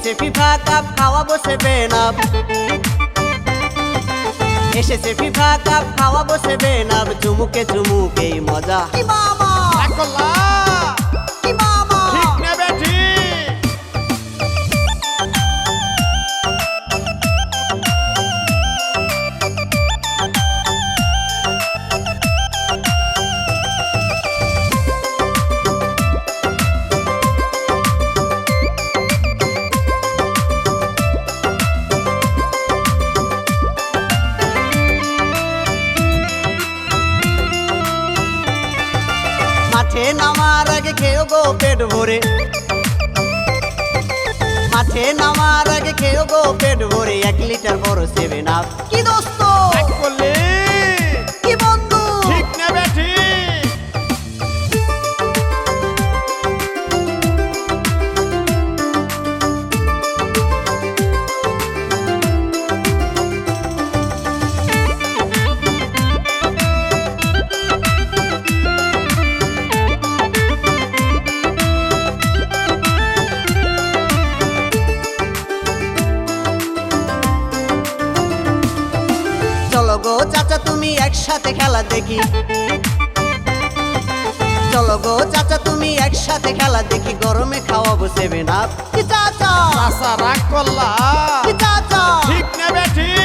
এসেছে FIFA cup খাওয়াবো seven up, এসেছে ফিফা কাপ খাওয়াবো সেভেন আপ, চুমুকে চুমুকেই মজা। কি মামা আকল্লা কি মামা ঠিক নেবে ঠিক। মাঠে নামার আগে খেয়েও গো পেট ভরে, মাঠে নামার আগে খেয়েও গো পেট ভরে, 1 লিটার বড় সেভেন আপ। কি দোস্ত আকল্লি কি বন্ধু ঠিক নেবে ঠিক। চলো গো চাচা তুমি একসাথে খেলা দেখি, চলো গো চাচা তুমি একসাথে খেলা দেখি, গরমে খাওয়াবো সেভেন আপ। কি চাচা আশা রাগ করলা কি চাচা ঠিক নেবে ঠিক।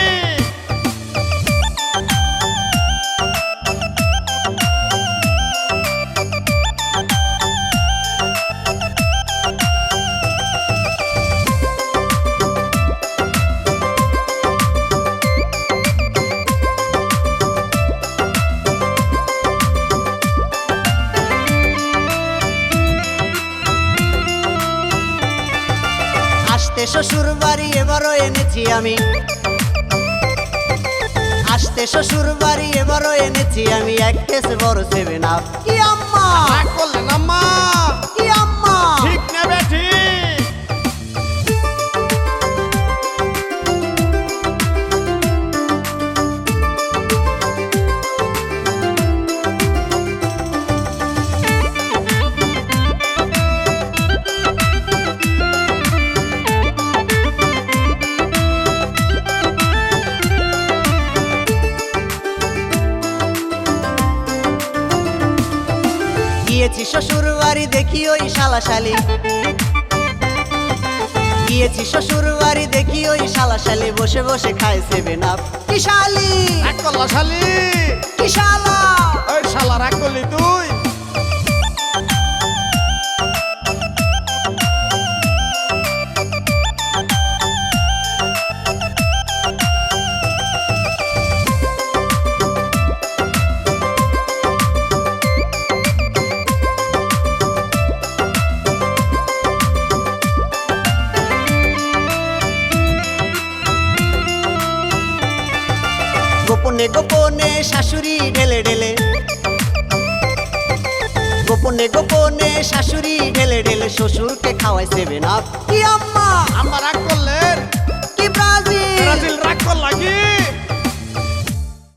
আসতে শ্বশুর বাড়ি এবারও এনেছি আমি, আসতে শ্বশুর বাড়ি এবারও এনেছি আমি, 1 কেস বড় সেভেন আপ। কি আম্মা রাগ করলেন আম্মা কি আম্মা ঠিক নেবে ঠিক। গিয়েছি শ্বশুর বাড়ি দেখি ওই শালাশালি, গিয়েছি শ্বশুর বাড়ি দেখি ওই শালাশালি, বসে বসে খায় সেভেন আপ। কি শালি রাগ করলা শালি কি শালা ওই শালা রাগ করলি তুই। গোপনে গোপনে শাশুড়ি ঢেলে ঢেলে, গোপনে গোপনে শাশুড়ি ঢেলে ঢেলে, শ্বশুরকে খাওয়ায় সেভেন আপ। কি আম্মা আম্মা রাগ করলেন কি ব্রাজিল ব্রাজিল রাগ করলা কি।